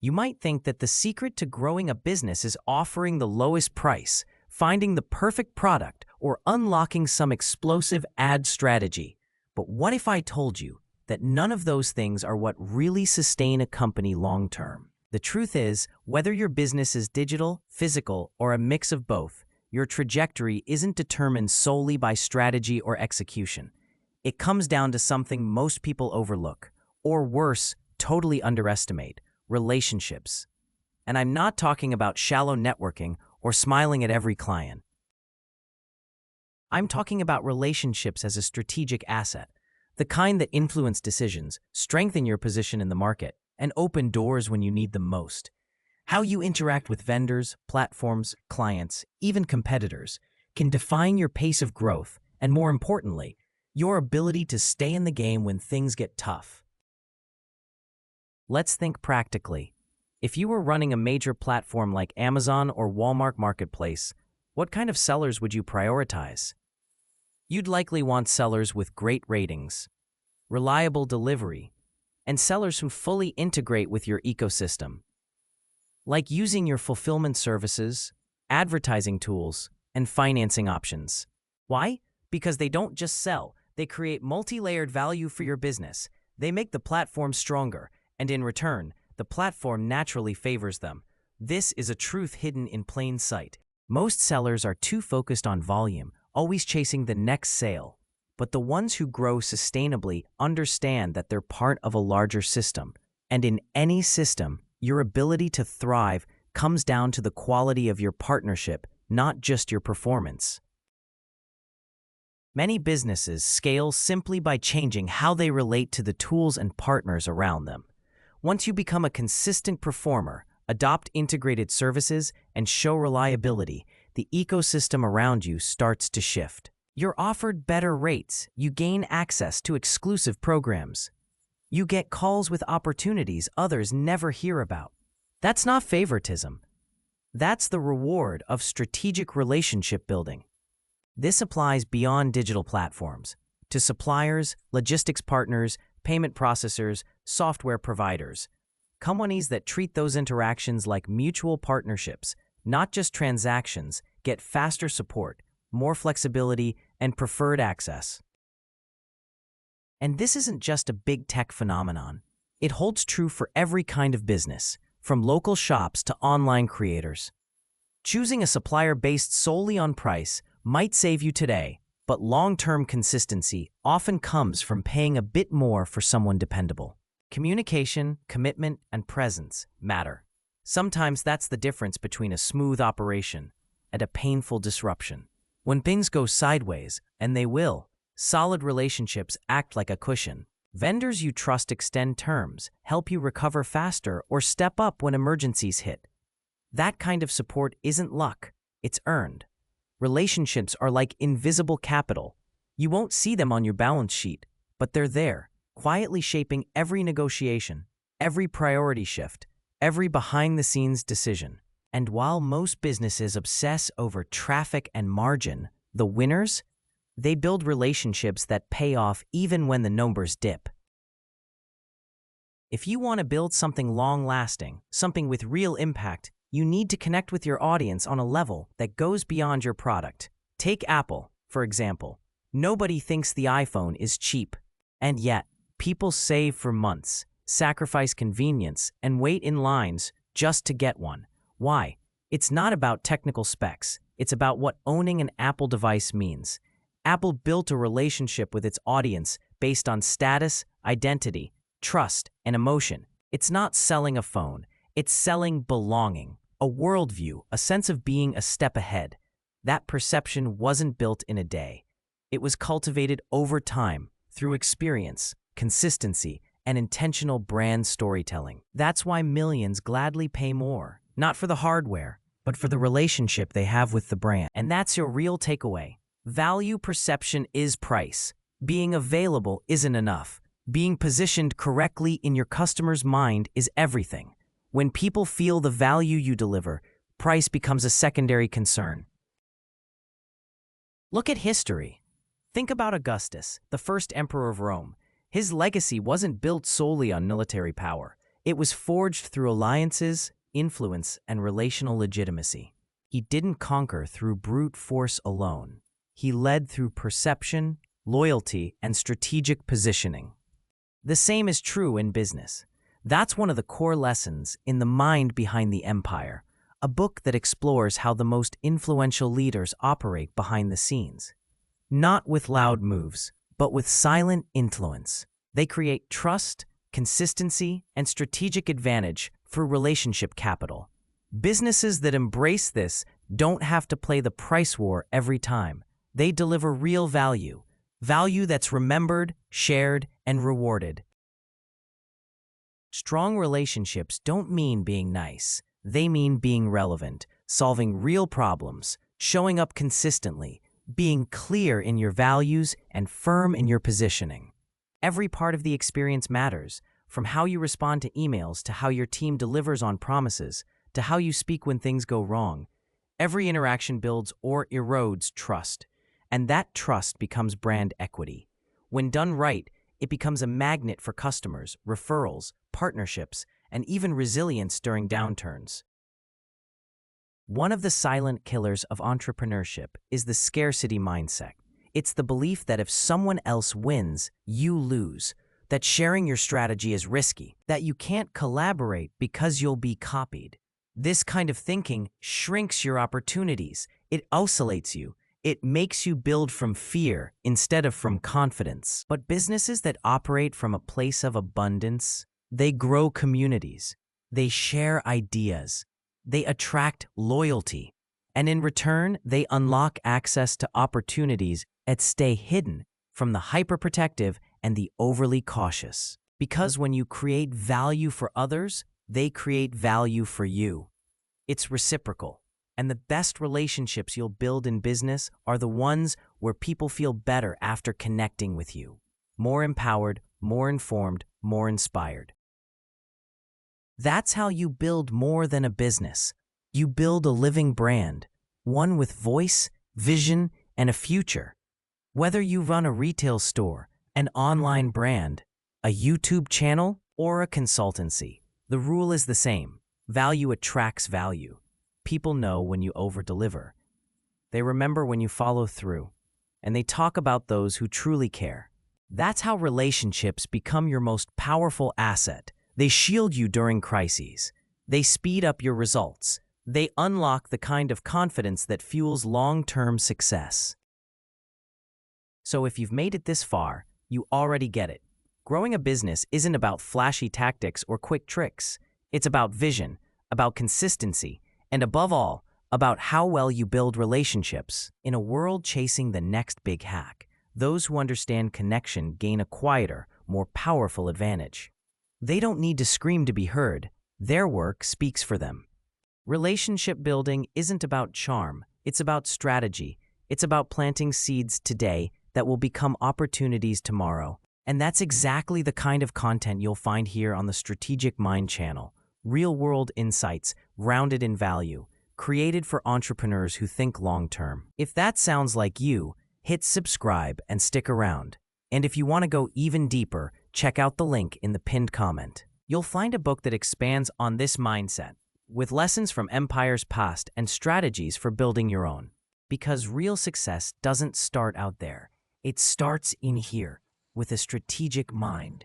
You might think that the secret to growing a business is offering the lowest price, finding the perfect product, or unlocking some explosive ad strategy. But what if I told you that none of those things are what really sustain a company long term? The truth is, whether your business is digital, physical, or a mix of both, your trajectory isn't determined solely by strategy or execution. It comes down to something most people overlook, or worse, totally underestimate: relationships. And I'm not talking about shallow networking or smiling at every client. I'm talking about relationships as a strategic asset, the kind that influence decisions, strengthen your position in the market, and open doors when you need them most. How you interact with vendors, platforms, clients, even competitors can define your pace of growth and, more importantly, your ability to stay in the game when things get tough. Let's think practically. If you were running a major platform like Amazon or Walmart Marketplace, what kind of sellers would you prioritize? You'd likely want sellers with great ratings, reliable delivery, and sellers who fully integrate with your ecosystem, like using your fulfillment services, advertising tools, and financing options. Why? Because they don't just sell, they create multi-layered value for your business. They make the platform stronger, and in return, the platform naturally favors them. This is a truth hidden in plain sight. Most sellers are too focused on volume, always chasing the next sale. But the ones who grow sustainably understand that they're part of a larger system. And in any system, your ability to thrive comes down to the quality of your partnership, not just your performance. Many businesses scale simply by changing how they relate to the tools and partners around them. Once you become a consistent performer, adopt integrated services, and show reliability, the ecosystem around you starts to shift. You're offered better rates, you gain access to exclusive programs. You get calls with opportunities others never hear about. That's not favoritism. That's the reward of strategic relationship building. This applies beyond digital platforms, to suppliers, logistics partners, payment processors, software providers. Companies that treat those interactions like mutual partnerships, not just transactions, get faster support, more flexibility, and preferred access. And this isn't just a big tech phenomenon. It holds true for every kind of business, from local shops to online creators. Choosing a supplier based solely on price might save you today, but long-term consistency often comes from paying a bit more for someone dependable. Communication, commitment, and presence matter. Sometimes that's the difference between a smooth operation and a painful disruption. When things go sideways, and they will, solid relationships act like a cushion. Vendors you trust extend terms, help you recover faster, or step up when emergencies hit. That kind of support isn't luck, it's earned. Relationships are like invisible capital. You won't see them on your balance sheet, but they're there, quietly shaping every negotiation, every priority shift, every behind-the-scenes decision. And while most businesses obsess over traffic and margin, the winners, they build relationships that pay off even when the numbers dip. If you want to build something long-lasting, something with real impact, you need to connect with your audience on a level that goes beyond your product. Take Apple, for example. Nobody thinks the iPhone is cheap. And yet, people save for months, sacrifice convenience, and wait in lines just to get one. Why? It's not about technical specs. It's about what owning an Apple device means. Apple built a relationship with its audience based on status, identity, trust, and emotion. It's not selling a phone. It's selling belonging, a worldview, a sense of being a step ahead. That perception wasn't built in a day. It was cultivated over time through experience, consistency, and intentional brand storytelling. That's why millions gladly pay more, not for the hardware, but for the relationship they have with the brand. And that's your real takeaway. Value perception is price. Being available isn't enough. Being positioned correctly in your customer's mind is everything. When people feel the value you deliver, price becomes a secondary concern. Look at history. Think about Augustus, the first emperor of Rome. His legacy wasn't built solely on military power. It was forged through alliances, influence, and relational legitimacy. He didn't conquer through brute force alone. He led through perception, loyalty, and strategic positioning. The same is true in business. That's one of the core lessons in The Mind Behind the Empire, a book that explores how the most influential leaders operate behind the scenes. Not with loud moves, but with silent influence. They create trust, consistency, and strategic advantage through relationship capital. Businesses that embrace this don't have to play the price war every time. They deliver real value, value that's remembered, shared, and rewarded. Strong relationships don't mean being nice. They mean being relevant, solving real problems, showing up consistently, being clear in your values and firm in your positioning. Every part of the experience matters, from how you respond to emails to how your team delivers on promises to how you speak when things go wrong. Every interaction builds or erodes trust, and that trust becomes brand equity. When done right, it becomes a magnet for customers, referrals, partnerships, and even resilience during downturns. One of the silent killers of entrepreneurship is the scarcity mindset. It's the belief that if someone else wins, you lose, that sharing your strategy is risky, that you can't collaborate because you'll be copied. This kind of thinking shrinks your opportunities. It isolates you. It makes you build from fear instead of from confidence. But businesses that operate from a place of abundance, they grow communities. They share ideas. They attract loyalty. And in return, they unlock access to opportunities that stay hidden from the hyperprotective and the overly cautious. Because when you create value for others, they create value for you. It's reciprocal. And the best relationships you'll build in business are the ones where people feel better after connecting with you. More empowered, more informed, more inspired. That's how you build more than a business. You build a living brand, one with voice, vision, and a future. Whether you run a retail store, an online brand, a YouTube channel, or a consultancy, the rule is the same. Value attracts value. People know when you over-deliver. They remember when you follow through. And they talk about those who truly care. That's how relationships become your most powerful asset. They shield you during crises. They speed up your results. They unlock the kind of confidence that fuels long-term success. So if you've made it this far, you already get it. Growing a business isn't about flashy tactics or quick tricks. It's about vision, about consistency, and above all, about how well you build relationships. In a world chasing the next big hack, those who understand connection gain a quieter, more powerful advantage. They don't need to scream to be heard. Their work speaks for them. Relationship building isn't about charm. It's about strategy. It's about planting seeds today that will become opportunities tomorrow. And that's exactly the kind of content you'll find here on the Strategic Mind channel. Real-world insights, grounded in value, created for entrepreneurs who think long-term. If that sounds like you, hit subscribe and stick around. And if you want to go even deeper, check out the link in the pinned comment. You'll find a book that expands on this mindset, with lessons from empires past and strategies for building your own. Because real success doesn't start out there. It starts in here, with a strategic mind.